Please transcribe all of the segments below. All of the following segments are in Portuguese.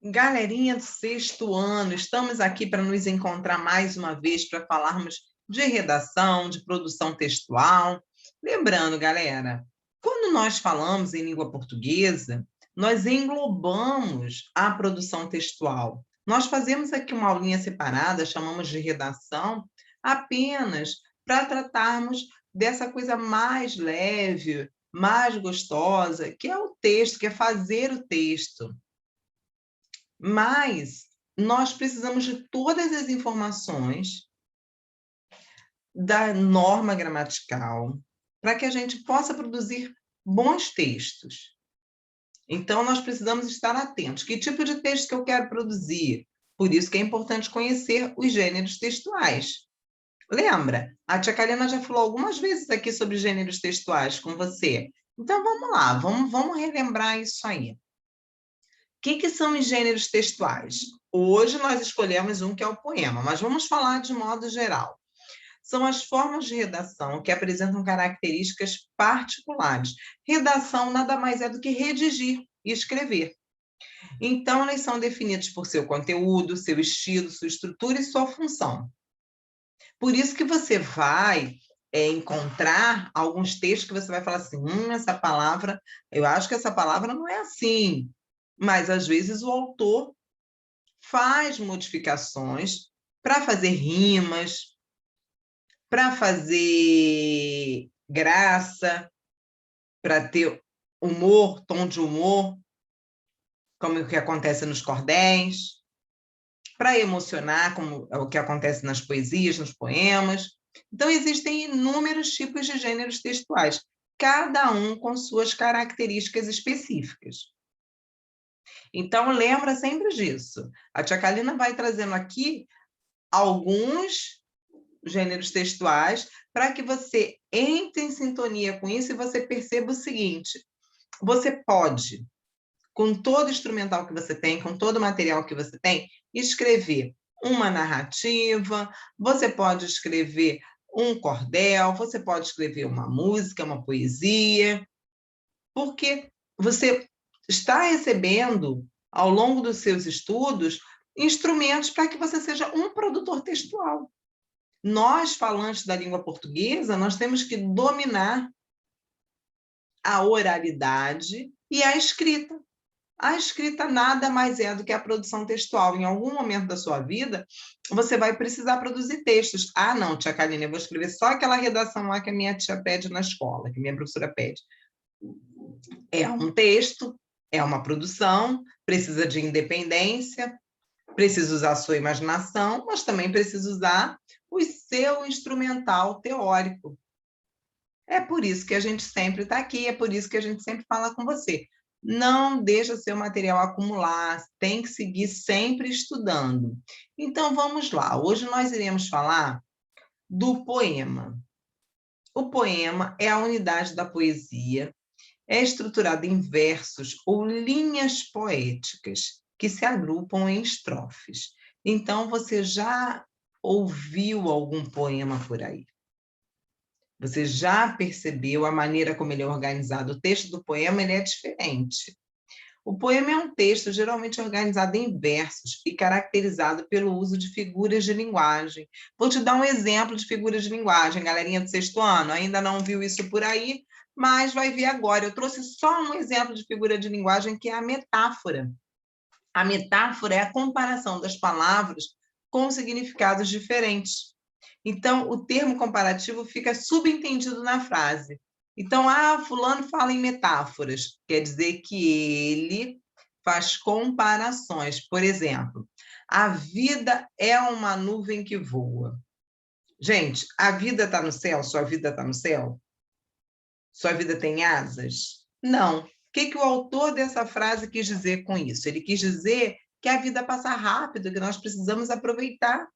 Galerinha do sexto ano, estamos aqui para nos encontrar mais uma vez para falarmos de redação, de produção textual. Lembrando, galera, quando nós falamos em língua portuguesa, nós englobamos a produção textual. Nós fazemos aqui uma aulinha separada, chamamos de redação, apenas para tratarmos dessa coisa mais leve, mais gostosa, que é o texto, que é fazer o texto. Mas nós precisamos de todas as informações da norma gramatical para que a gente possa produzir bons textos. Então, nós precisamos estar atentos. Que tipo de texto que eu quero produzir? Por isso que é importante conhecer os gêneros textuais. Lembra? A tia Karina já falou algumas vezes aqui sobre gêneros textuais com você. Então, vamos lá, vamos relembrar isso aí. O que são os gêneros textuais? Hoje nós escolhemos um que é o poema, mas vamos falar de modo geral. São as formas de redação que apresentam características particulares. Redação nada mais é do que redigir e escrever. Então, elas são definidas por seu conteúdo, seu estilo, sua estrutura e sua função. Por isso que você vai encontrar alguns textos que você vai falar assim, essa palavra, eu acho que essa palavra não é assim. Mas, às vezes, o autor faz modificações para fazer rimas, para fazer graça, para ter humor, tom de humor, como o que acontece nos cordéis, para emocionar, como é o que acontece nas poesias, nos poemas. Então, existem inúmeros tipos de gêneros textuais, cada um com suas características específicas. Então, lembra sempre disso. A tia Kalina vai trazendo aqui alguns gêneros textuais para que você entre em sintonia com isso e você perceba o seguinte: você pode, com todo o instrumental que você tem, com todo o material que você tem, escrever uma narrativa, você pode escrever um cordel, você pode escrever uma música, uma poesia, porque você está recebendo, ao longo dos seus estudos, instrumentos para que você seja um produtor textual. Nós, falantes da língua portuguesa, nós temos que dominar a oralidade e a escrita. A escrita nada mais é do que a produção textual. Em algum momento da sua vida, você vai precisar produzir textos. Ah, não, tia Kaline, eu vou escrever só aquela redação lá que a minha tia pede na escola, que a minha professora pede. É um texto, é uma produção, precisa de independência, precisa usar a sua imaginação, mas também precisa usar o seu instrumental teórico. É por isso que a gente sempre está aqui, é por isso que a gente sempre fala com você. Não deixa seu material acumular, tem que seguir sempre estudando. Então, vamos lá. Hoje nós iremos falar do poema. O poema é a unidade da poesia, é estruturado em versos ou linhas poéticas que se agrupam em estrofes. Então, você já ouviu algum poema por aí? Você já percebeu a maneira como ele é organizado? O texto do poema ele é diferente. O poema é um texto geralmente organizado em versos e caracterizado pelo uso de figuras de linguagem. Vou te dar um exemplo de figuras de linguagem, galerinha do sexto ano. Ainda não viu isso por aí, mas vai ver agora. Eu trouxe só um exemplo de figura de linguagem, que é a metáfora. A metáfora é a comparação das palavras com significados diferentes. Então, o termo comparativo fica subentendido na frase. Então, fulano fala em metáforas, quer dizer que ele faz comparações. Por exemplo, a vida é uma nuvem que voa. Gente, a vida está no céu? Sua vida está no céu? Sua vida tem asas? Não. O que o autor dessa frase quis dizer com isso? Ele quis dizer que a vida passa rápido, que nós precisamos aproveitar,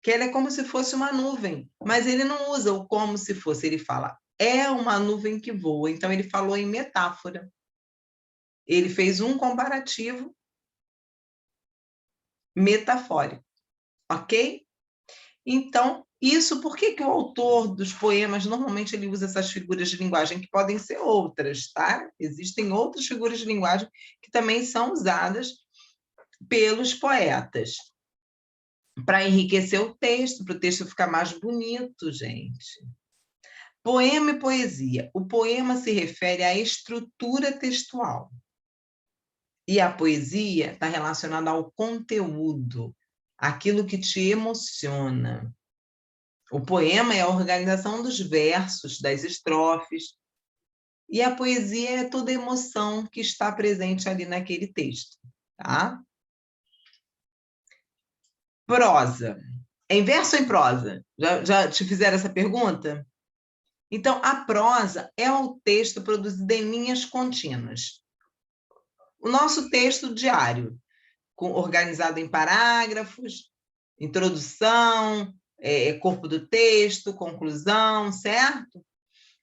que ela é como se fosse uma nuvem, mas ele não usa o como se fosse, ele fala, é uma nuvem que voa. Então, ele falou em metáfora. Ele fez um comparativo metafórico, ok? Então, isso, por que o autor dos poemas, normalmente ele usa essas figuras de linguagem, que podem ser outras, tá? Existem outras figuras de linguagem que também são usadas pelos poetas, para enriquecer o texto, para o texto ficar mais bonito, gente. Poema e poesia. O poema se refere à estrutura textual. E a poesia está relacionada ao conteúdo, aquilo que te emociona. O poema é a organização dos versos, das estrofes, e a poesia é toda a emoção que está presente ali naquele texto, tá? Prosa. Em verso ou em prosa? Já te fizeram essa pergunta? Então, a prosa é o texto produzido em linhas contínuas. O nosso texto diário, organizado em parágrafos, introdução, corpo do texto, conclusão, certo?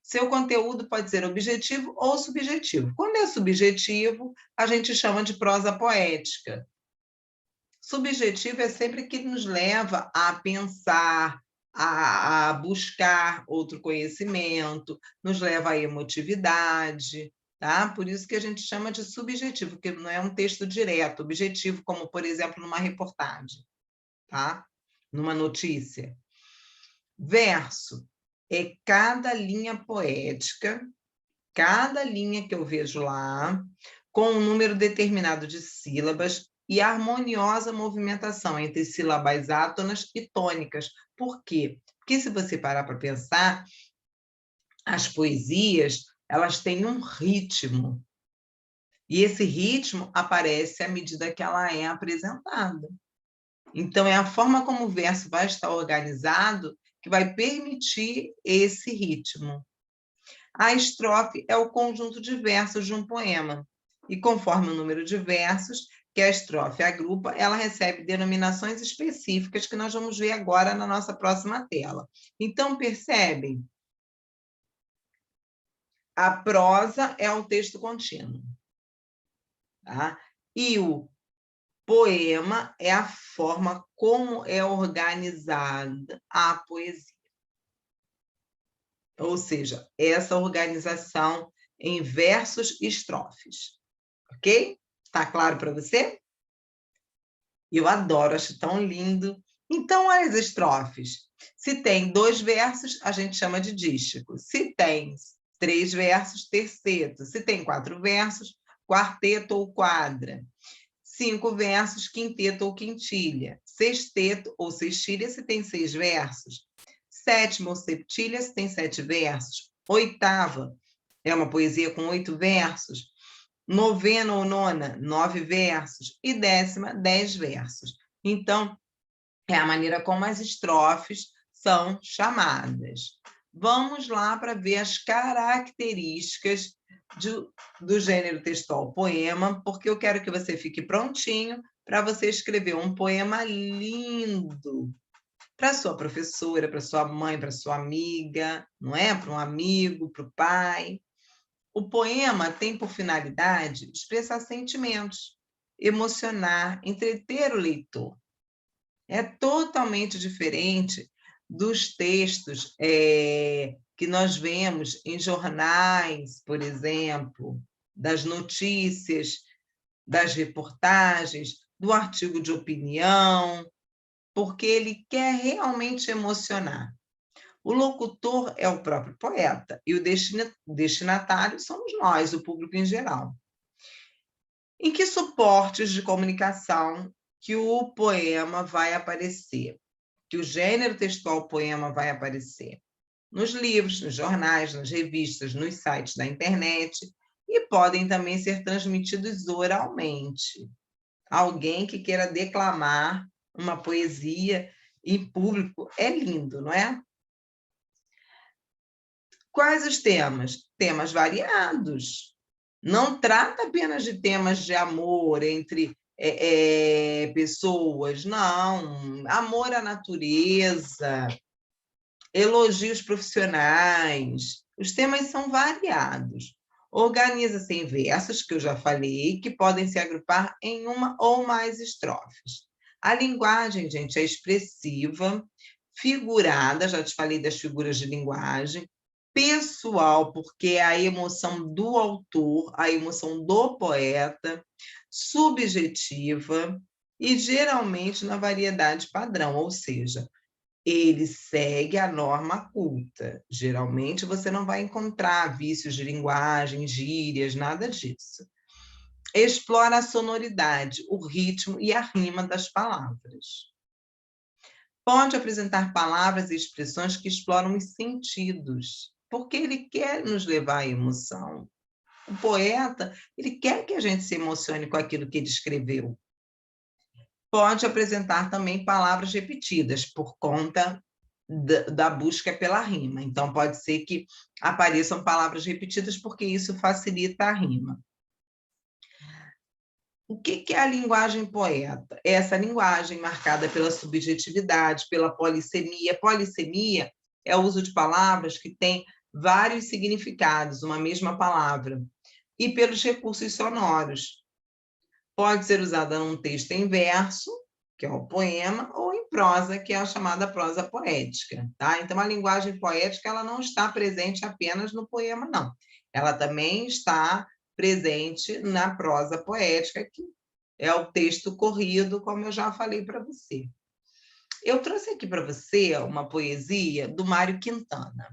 Seu conteúdo pode ser objetivo ou subjetivo. Quando é subjetivo, a gente chama de prosa poética. Subjetivo é sempre que nos leva a pensar, a buscar outro conhecimento, nos leva à emotividade, tá? Por isso que a gente chama de subjetivo, porque não é um texto direto, objetivo, como, por exemplo, numa reportagem, tá? Numa notícia. Verso é cada linha poética, cada linha que eu vejo lá, com um número determinado de sílabas e harmoniosa movimentação entre sílabas átonas e tônicas. Por quê? Porque se você parar para pensar, as poesias, elas têm um ritmo. E esse ritmo aparece à medida que ela é apresentada. Então, é a forma como o verso vai estar organizado que vai permitir esse ritmo. A estrofe é o conjunto de versos de um poema. E conforme o número de versos que a estrofe agrupa, ela recebe denominações específicas que nós vamos ver agora na nossa próxima tela. Então, percebem? A prosa é o texto contínuo. Tá? E o poema é a forma como é organizada a poesia. Ou seja, essa organização em versos e estrofes. Ok? Está claro para você? Eu adoro, acho tão lindo. Então, as estrofes. Se tem 2 versos, a gente chama de dístico. Se tem 3 versos, terceto. Se tem 4 versos, quarteto ou quadra. 5 versos, quinteto ou quintilha. Sexteto ou sextilha, se tem 6 versos. Sétima ou septilha, se tem 7 versos. Oitava é uma poesia com 8 versos. Novena ou nona, 9 versos. E décima, 10 versos. Então, é a maneira como as estrofes são chamadas. Vamos lá para ver as características do gênero textual poema, porque eu quero que você fique prontinho para você escrever um poema lindo para sua professora, para sua mãe, para sua amiga, não é? Para um amigo, para o pai. O poema tem por finalidade expressar sentimentos, emocionar, entreter o leitor. É totalmente diferente dos textos que nós vemos em jornais, por exemplo, das notícias, das reportagens, do artigo de opinião, porque ele quer realmente emocionar. O locutor é o próprio poeta e o destinatário somos nós, o público em geral. Em que suportes de comunicação que o poema vai aparecer? Que o gênero textual poema vai aparecer? Nos livros, nos jornais, nas revistas, nos sites da internet, e podem também ser transmitidos oralmente. Alguém que queira declamar uma poesia em público é lindo, não é? Quais os temas? Temas variados. Não trata apenas de temas de amor entre pessoas, não. Amor à natureza, elogios profissionais. Os temas são variados. Organiza-se em versos, que eu já falei, que podem se agrupar em uma ou mais estrofes. A linguagem, gente, é expressiva, figurada, já te falei das figuras de linguagem, pessoal, porque é a emoção do autor, a emoção do poeta, subjetiva, e geralmente na variedade padrão, ou seja, ele segue a norma culta. Geralmente você não vai encontrar vícios de linguagem, gírias, nada disso. Explora a sonoridade, o ritmo e a rima das palavras. Pode apresentar palavras e expressões que exploram os sentidos, porque ele quer nos levar à emoção. O poeta, ele quer que a gente se emocione com aquilo que ele escreveu. Pode apresentar também palavras repetidas, por conta da busca pela rima. Então, pode ser que apareçam palavras repetidas, porque isso facilita a rima. O que é a linguagem poeta? Essa linguagem marcada pela subjetividade, pela polissemia. Polissemia é o uso de palavras que têm vários significados, uma mesma palavra, e pelos recursos sonoros. Pode ser usada num texto em verso, que é o poema, ou em prosa, que é a chamada prosa poética. Tá? Então, a linguagem poética ela não está presente apenas no poema, não. Ela também está presente na prosa poética, que é o texto corrido, como eu já falei para você. Eu trouxe aqui para você uma poesia do Mário Quintana.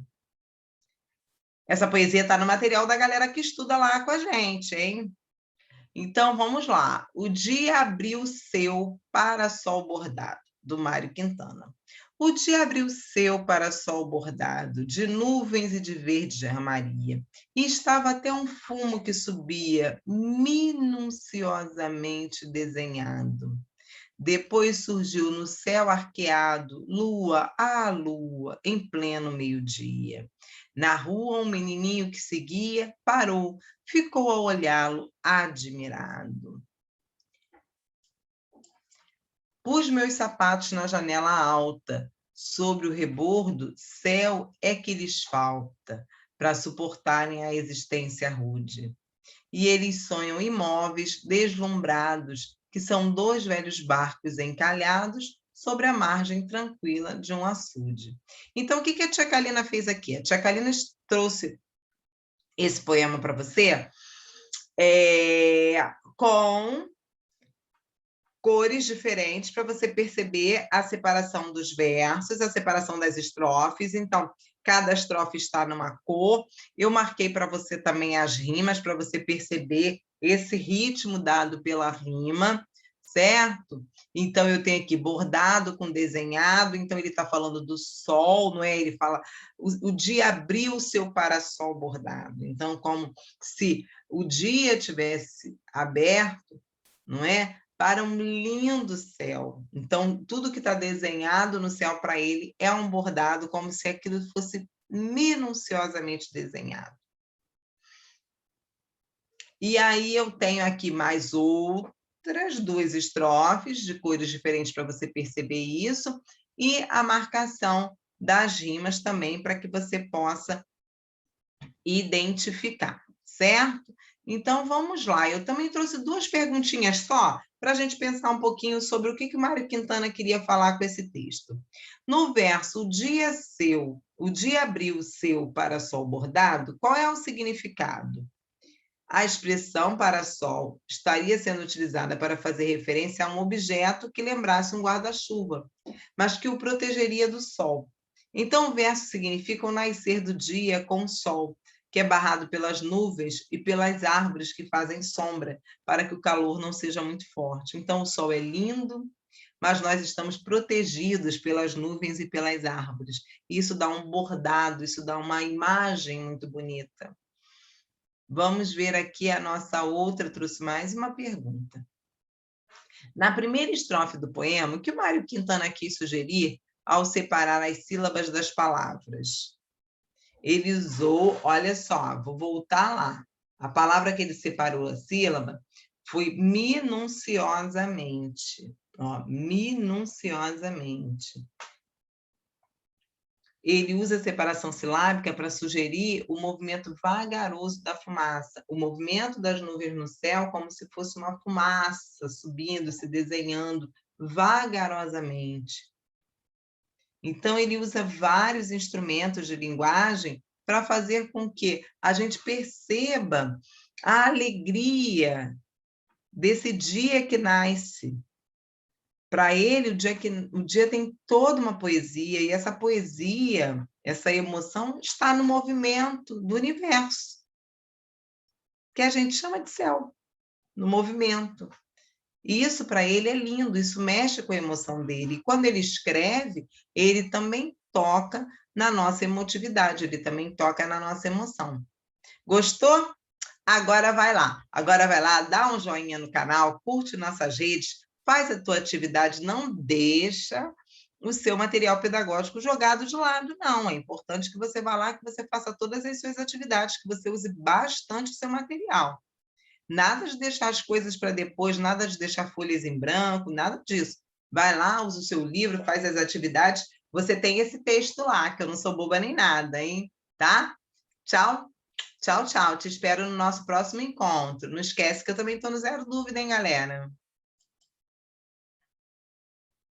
Essa poesia está no material da galera que estuda lá com a gente, hein? Então, vamos lá. O dia abriu seu para-sol bordado, do Mário Quintana. O dia abriu seu para-sol bordado, de nuvens e de verde armaria, e estava até um fumo que subia, minuciosamente desenhado. Depois surgiu no céu arqueado, lua a lua, em pleno meio-dia. Na rua, um menininho que seguia parou, ficou a olhá-lo admirado. Pus meus sapatos na janela alta, sobre o rebordo, céu é que lhes falta, para suportarem a existência rude. E eles sonham imóveis, deslumbrados, que são dois velhos barcos encalhados sobre a margem tranquila de um açude. Então, o que a Tia Kalina fez aqui? A Tia Kalina trouxe esse poema para você com cores diferentes para você perceber a separação dos versos, a separação das estrofes. Então, cada estrofe está numa cor. Eu marquei para você também as rimas, para você perceber esse ritmo dado pela rima, certo? Então, eu tenho aqui bordado com desenhado, então ele está falando do sol, não é? Ele fala, o dia abriu o seu para-sol bordado. Então, como se o dia tivesse aberto, não é? Para um lindo céu. Então, tudo que está desenhado no céu para ele é um bordado, como se aquilo fosse minuciosamente desenhado. E aí eu tenho aqui mais outras duas estrofes de cores diferentes para você perceber isso, e a marcação das rimas também para que você possa identificar, certo? Então, vamos lá. Eu também trouxe duas perguntinhas só, para a gente pensar um pouquinho sobre o que o Mário Quintana queria falar com esse texto. No verso, o dia abriu seu para-sol bordado, qual é o significado? A expressão para-sol estaria sendo utilizada para fazer referência a um objeto que lembrasse um guarda-chuva, mas que o protegeria do sol. Então, o verso significa o nascer do dia com o sol, que é barrado pelas nuvens e pelas árvores que fazem sombra, para que o calor não seja muito forte. Então, o sol é lindo, mas nós estamos protegidos pelas nuvens e pelas árvores. Isso dá um bordado, isso dá uma imagem muito bonita. Vamos ver aqui a nossa outra, trouxe mais uma pergunta. Na primeira estrofe do poema, o que o Mário Quintana quis sugerir ao separar as sílabas das palavras? Ele usou, olha só, vou voltar lá. A palavra que ele separou a sílaba foi minuciosamente. Ó, minuciosamente. Ele usa a separação silábica para sugerir o movimento vagaroso da fumaça, o movimento das nuvens no céu como se fosse uma fumaça subindo, se desenhando vagarosamente. Então, ele usa vários instrumentos de linguagem para fazer com que a gente perceba a alegria desse dia que nasce, Para ele, o dia tem toda uma poesia, e essa poesia, essa emoção, está no movimento do universo, que a gente chama de céu, no movimento. E isso, para ele, é lindo, isso mexe com a emoção dele. E quando ele escreve, ele também toca na nossa emotividade, ele também toca na nossa emoção. Gostou? Agora vai lá, dá um joinha no canal, curte nossas redes, faz a tua atividade, não deixa o seu material pedagógico jogado de lado, não. É importante que você vá lá, que você faça todas as suas atividades, que você use bastante o seu material. Nada de deixar as coisas para depois, nada de deixar folhas em branco, nada disso. Vai lá, usa o seu livro, faz as atividades. Você tem esse texto lá, que eu não sou boba nem nada, hein? Tá? Tchau, tchau, tchau. Te espero no nosso próximo encontro. Não esquece que eu também estou no Zero Dúvida, hein, galera?